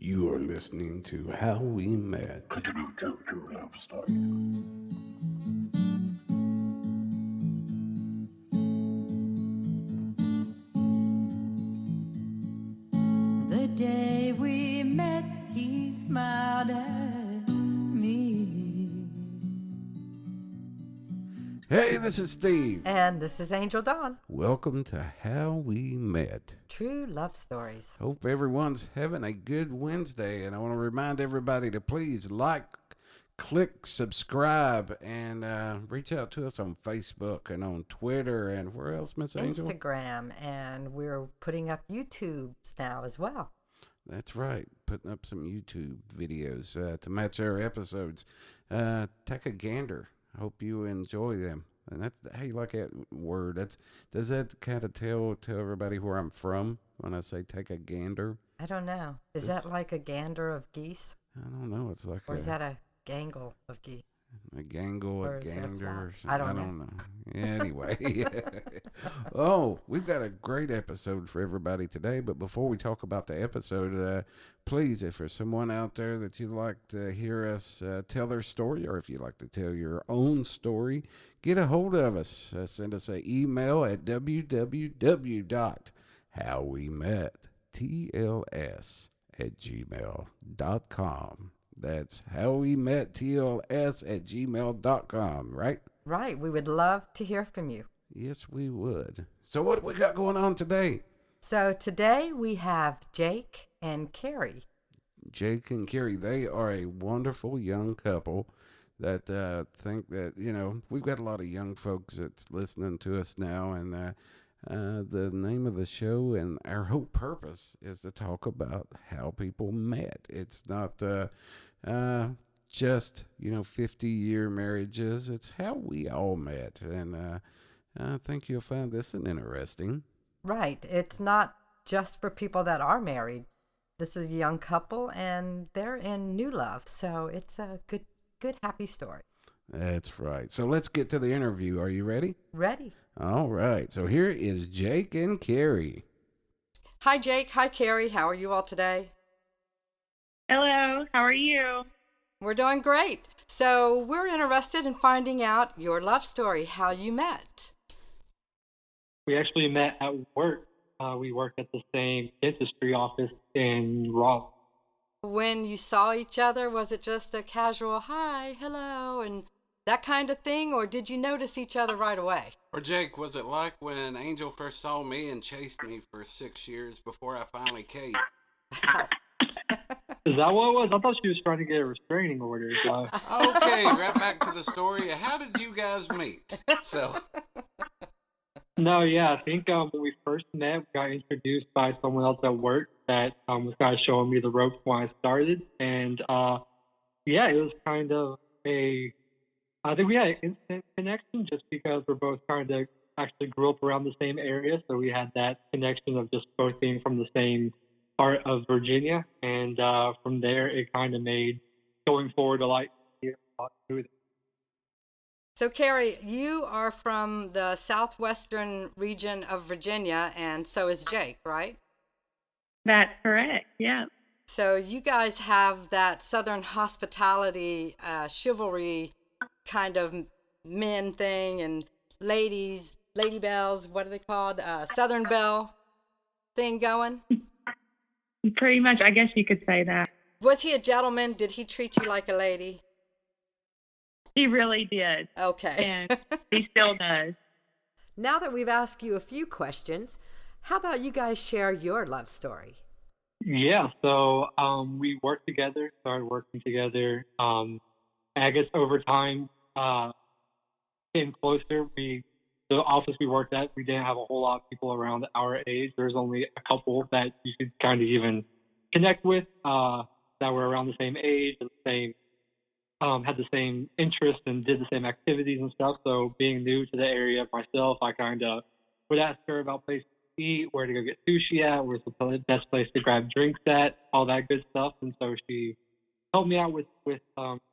You are listening to How We Met. True love stories. The day we met, he smiled at me. Hey, this is Steve. And this is Angel Dawn. Welcome to How We Met. True love stories. Hope everyone's having a good Wednesday, and I want to remind everybody to please like, click, subscribe, and reach out to us on Facebook and on Twitter and where else, Miss Angel? Instagram, and we're putting up YouTubes now as well. That's right, putting up some YouTube videos to match our episodes. Take a gander. Hope you enjoy them. And that's how you like that word. Does that kind of tell everybody where I'm from when I say take a gander? I don't know. Is that like a gander of geese? I don't know. It's like Or is that a gangle of geese? a gangle, Or a is that a gander. flock? Or something. I don't know. Anyway. Oh, we've got a great episode for everybody today. But before we talk about the episode, please, if there's someone out there that you'd like to hear us tell their story, or if you'd like to tell your own story, get a hold of us. Send us an email at www.howwemettls@gmail.com. That's howwemettls@gmail.com, right? Right. We would love to hear from you. Yes, we would. So what we got going on today? So today we have Jake and Kari. Jake and Kari, they are a wonderful young couple that think that, we've got a lot of young folks that's listening to us now, and the name of the show and our whole purpose is to talk about how people met. It's not just 50-year marriages. It's how we all met, and I think you'll find this interesting. Right. It's not just for people that are married. This is a young couple, and they're in new love, so it's a good, happy story. That's right. So let's get to the interview. Are you ready? Ready. All right. So here is Jake and Kari. Hi, Jake. Hi, Kari. How are you all today? Hello, how are you? We're doing great. So we're interested in finding out your love story, how you met. We actually met at work. We work at the same dentistry office in Raleigh. When you saw each other, was it just a casual hi, hello, and that kind of thing, or did you notice each other right away? Or Jake, was it like when Angel first saw me and chased me for 6 years before I finally caved? Is that what it was? I thought she was trying to get a restraining order. So. Okay, right back to the story. How did you guys meet? No, yeah, I think when we first met, we got introduced by someone else at work that was kind of showing me the ropes when I started. And, yeah, it was kind of I think we had an instant connection just because we're both kind of actually grew up around the same area. So we had that connection of just both being from the same part of Virginia. And from there, it kind of made going forward a lot smoother. So, Kari, you are from the southwestern region of Virginia, and so is Jake, right? That's correct, yeah. So you guys have that southern hospitality, chivalry kind of men thing, and lady bells, what are they called? Southern belle thing going? Pretty much, I guess you could say that. Was he a gentleman? Did he treat you like a lady? He really did. Okay. And he still does. Now that we've asked you a few questions, how about you guys share your love story? Yeah, so we worked together, started working together. I guess over time, getting closer, the office we worked at, we didn't have a whole lot of people around our age. There's only a couple that you could kind of even connect with that were around the same age and had the same interests and did the same activities and stuff. So being new to the area myself, I kind of would ask her about places to eat, where to go get sushi at, where's the best place to grab drinks at, all that good stuff. And so she helped me out with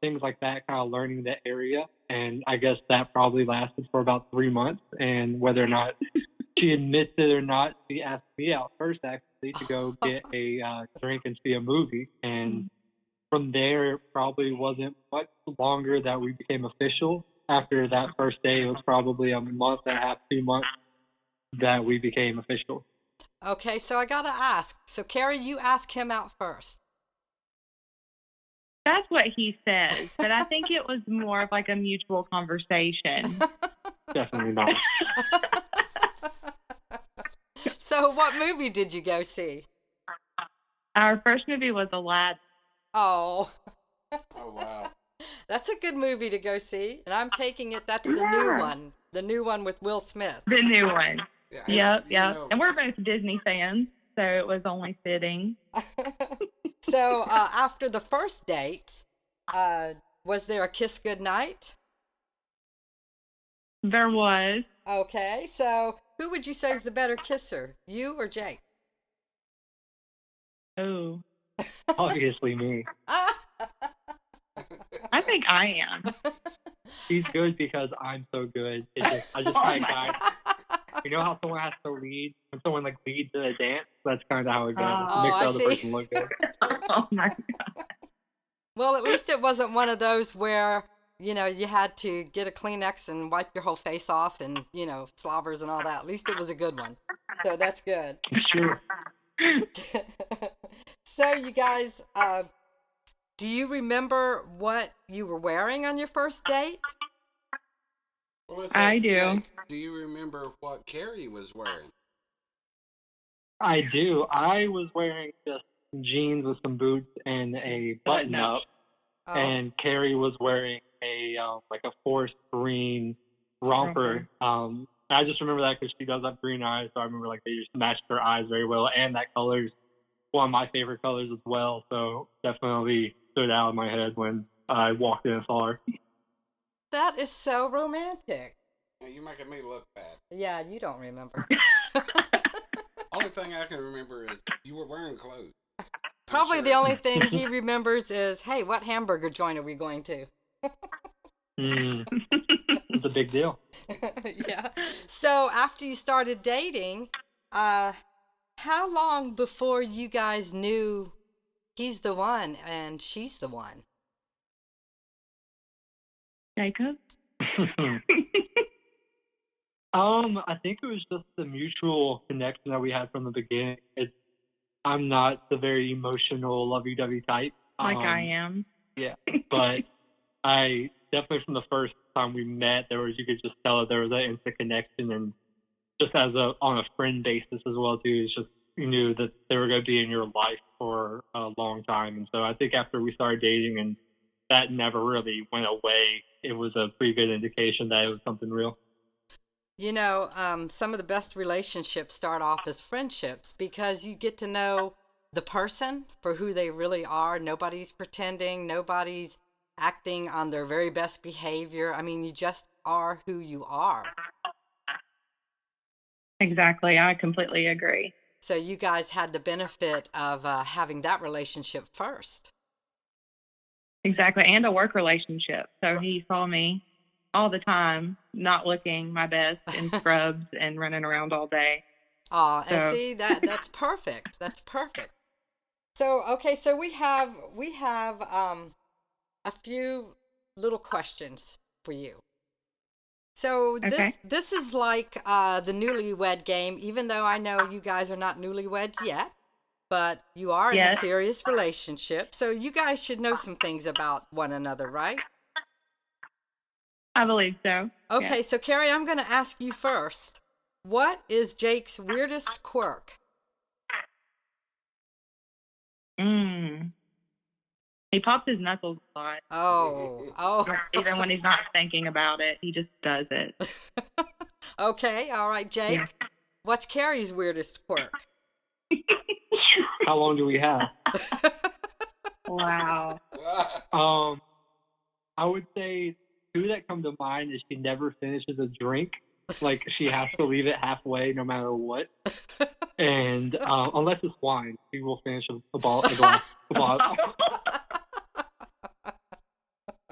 things like that, kind of learning the area. And I guess that probably lasted for about 3 months. And whether or not she admits it or not, she asked me out first, actually, actually, to go get a drink and see a movie. And from there, it probably wasn't much longer that we became official. After that first day, it was probably a month and a half, 2 months that we became official. Okay, so I gotta ask. So Kari, you ask him out first. That's what he says, but I think it was more of like a mutual conversation. Definitely not. So what movie did you go see? Our first movie was Aladdin. Oh, Oh, wow. that's a good movie to go see. And I'm taking it that's the new one. The new one with Will Smith. The new one. Yeah, Yep. And we're both Disney fans, so it was only fitting. So after the first date, was there a kiss goodnight? There was. Okay, so who would you say is the better kisser, you or Jake? Oh, Obviously me. I think I am. He's good because I'm so good. I just kind of guy. You know how someone has to lead when someone like leads in a dance? That's kind of how it goes. Oh, Makes the I other see. person look good. Oh my God. Well, at least it wasn't one of those where, you know, you had to get a Kleenex and wipe your whole face off and, you know, slobbers and all that. At least it was a good one. So that's good. It's true. So you guys, do you remember what you were wearing on your first date? Well, I do. Jake, do you remember what Kari was wearing? I do. I was wearing just jeans with some boots and a button up, Oh, and Carrie was wearing a like a forest green romper. I just remember that because she does have green eyes, so I remember like they just matched her eyes very well, and that color's one of my favorite colors as well. So definitely stood out in my head when I walked in and saw her. that is so romantic. Yeah, you're making me look bad. Yeah, you don't remember. Only thing I can remember is you were wearing clothes. Probably Sure. the only thing he remembers is, hey, what hamburger joint are we going to? It's a big deal. Yeah. So after you started dating, how long before you guys knew he's the one and she's the one? Jacob? I think it was just the mutual connection that we had from the beginning. I'm not the very emotional, lovey-dovey type. Like I am. Yeah, but I definitely from the first time we met, you could just tell that there was an instant connection, and just on a friend basis as well too. It's just you knew that they were going to be in your life for a long time, and so I think after we started dating, and that never really went away, it was a pretty good indication that it was something real. You know, some of the best relationships start off as friendships because you get to know the person for who they really are. Nobody's pretending. Nobody's acting on their very best behavior. I mean, you just are who you are. Exactly. I completely agree. So you guys had the benefit of having that relationship first. Exactly. And a work relationship. So he saw me all the time, not looking my best in scrubs and running around all day. Oh, and So- see that's perfect. That's perfect. So okay, so we have a few little questions for you. So Okay. this is like the newlywed game, even though I know you guys are not newlyweds yet, but you are in a Yes. serious relationship. So you guys should know some things about one another, right? I believe so. Okay, Yeah. so Kari, I'm going to ask you first. What is Jake's weirdest quirk? He pops his knuckles a lot. Oh. Even when he's not thinking about it, he just does it. Okay, all right, Jake. Yeah. What's Kari's weirdest quirk? How long do we have? Wow. I would say two that come to mind is she never finishes a drink. Like she has to leave it halfway no matter what. And unless it's wine, she will finish a glass. She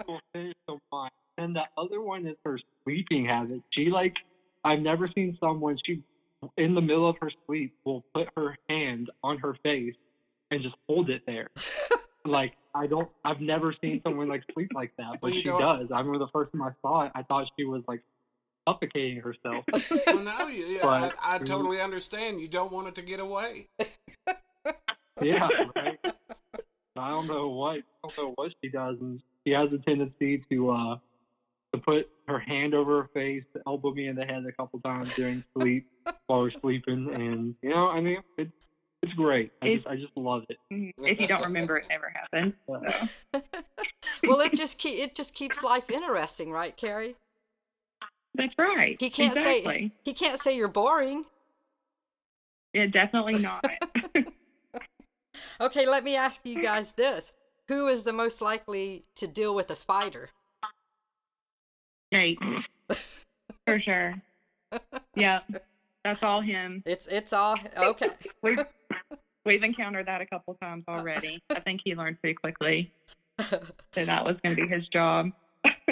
will finish the wine. And the other one is her sleeping habit. I've never seen someone, in the middle of her sleep, will put her hand on her face and just hold it there. Like, I've never seen someone like sleep like that, but she does. I remember the first time I saw it, I thought she was like suffocating herself. Well, no, I totally understand. You don't want it to get away. Yeah, right. I don't know what she does, and she has a tendency to put her hand over her face, to elbow me in the head a couple times during sleep while we're sleeping, and I mean, it's great. I just love it. If you don't remember, it never happened. So. Well, it just keeps life interesting, right, Kari? That's right. He can't exactly. say you're boring. Yeah, definitely not. Okay, let me ask you guys this: who is the most likely to deal with a spider? Jake, for sure. Yeah, that's all him. It's all okay. We've encountered that a couple times already. I think he learned pretty quickly that was going to be his job.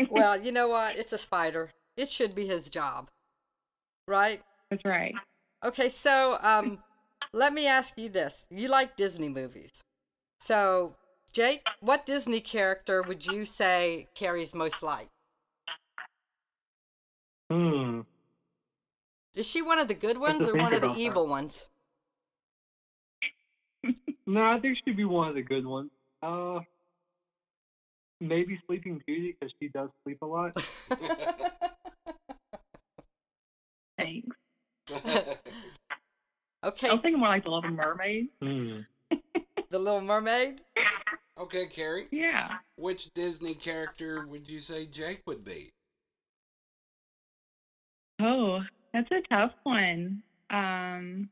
Well, you know what? It's a spider. It should be his job, right? That's right. Okay, so let me ask you this: you like Disney movies, so Jake, what Disney character would you say Kari's most like? Is she one of the good ones or one of the evil ones? No, I think she'd be one of the good ones. Maybe Sleeping Beauty, because she does sleep a lot. Thanks. Okay. I'm thinking more like the Little Mermaid. The Little Mermaid? Okay, Kari. Yeah. Which Disney character would you say Jake would be? Oh, that's a tough one. I'm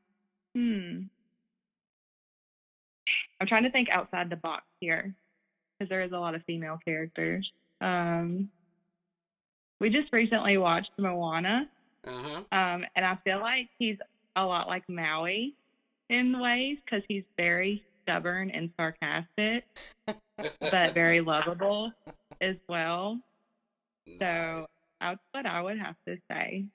trying to think outside the box here, because there is a lot of female characters. We just recently watched Moana, and I feel like he's a lot like Maui in ways, because he's very stubborn and sarcastic, but very lovable as well. Nice. So that's what I would have to say.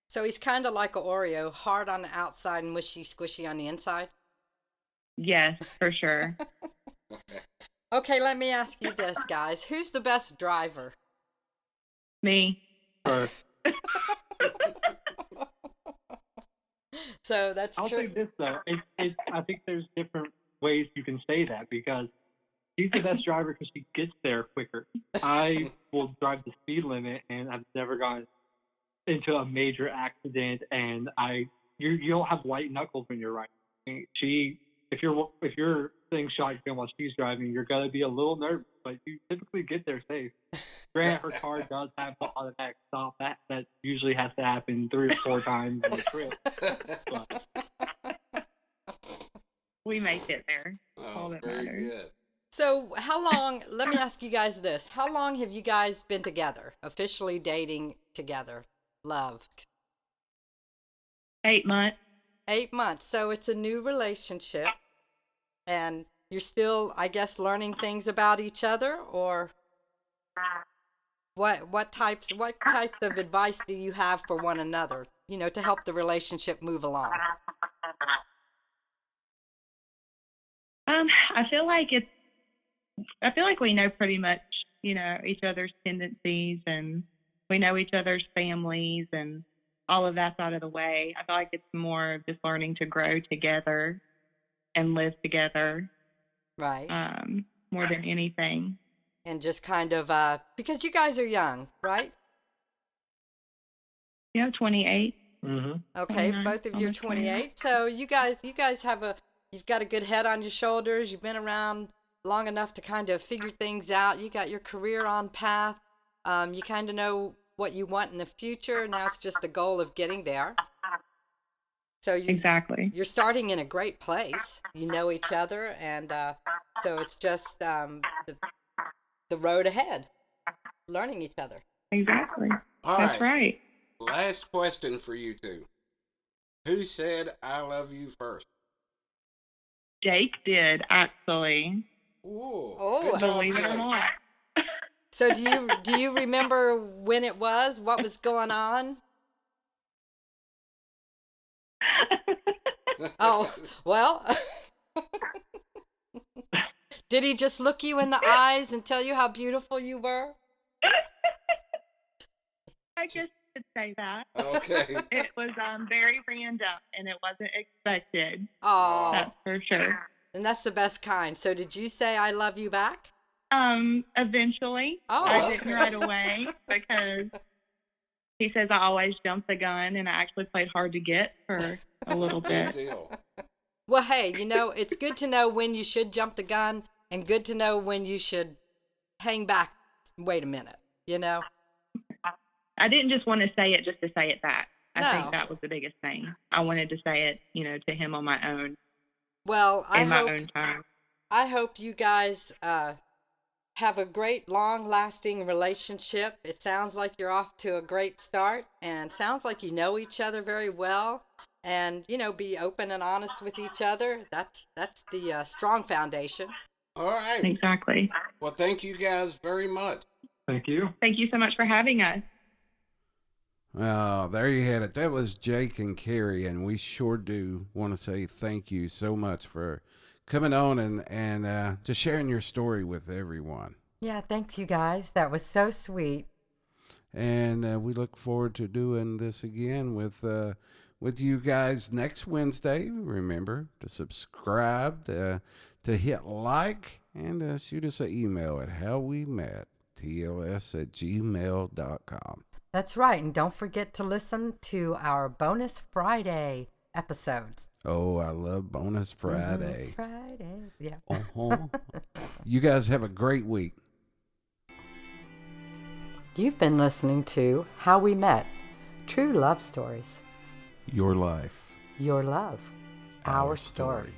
So he's kind of like an Oreo, hard on the outside and mushy squishy on the inside? Yes, for sure. Okay, let me ask you this, guys. Who's the best driver? Me. So that's I'll true. say this, though. I think there's different ways you can say that, because she's the best driver because she gets there quicker. I will drive the speed limit, and I've never gotten into a major accident, and you don't have white knuckles when you're riding. If you're sitting shotgun while she's driving, you're gonna be a little nervous, but you typically get there safe. Granted, her car does have the automatic stop. That usually has to happen 3 or 4 times in the trip. But we make it there. Oh, all that very matters. good. So how long, let me ask you guys this. How long have you guys been together, officially dating together? Love. 8 months. 8 months. So it's a new relationship. And you're still, I guess, learning things about each other, or what types of advice do you have for one another, to help the relationship move along? I feel like we know pretty much, each other's tendencies, and we know each other's families, and all of that's out of the way. I feel like it's more of just learning to grow together and live together. Right. More than anything. And just kind of, because you guys are young, right? Yeah, 28. Mm-hmm. Okay, both of you are 28. So you guys you've got a good head on your shoulders. You've been around long enough to kind of figure things out. You got your career on path. You kind of know what you want in the future. Now it's just the goal of getting there. So Exactly. You're starting in a great place. You know each other, and so it's just the road ahead, learning each other. Exactly. All That's right. Last question for you two. Who said "I love you" first? Jake did, actually. Ooh, Oh, believe it or not. So do you remember when it was? What was going on? Oh, well, Did he just look you in the eyes and tell you how beautiful you were? I guess you could say that. Okay. It was very random, and it wasn't expected. Oh, That's for sure. and that's the best kind. So did you say I love you back? Eventually. Oh. I didn't right away because he says I always jump the gun, and I actually played hard to get for a little Good bit. deal. Well, hey, it's good to know when you should jump the gun and good to know when you should hang back. Wait a minute, I didn't just want to say it just to say it back. I No. think that was the biggest thing. I wanted to say it, to him on my own, Well, in my own time. I hope you guys have a great, long-lasting relationship. It sounds like you're off to a great start, and sounds like you know each other very well. And be open and honest with each other. That's the strong foundation. All right. Exactly. Well, thank you guys very much. Thank you. Thank you so much for having us. Oh, there you had it. That was Jake and Kari, and we sure do want to say thank you so much for coming on and just sharing your story with everyone. Yeah, thanks you guys. That was so sweet. And we look forward to doing this again with you guys next Wednesday. Remember to subscribe, to hit like, and shoot us an email at howwemettls@gmail.com. That's right. And don't forget to listen to our Bonus Friday episodes. Oh, I love Bonus Friday. It's Friday. Yeah. Uh-huh. You guys have a great week. You've been listening to How We Met, True Love Stories. Your life. Your love. Our story.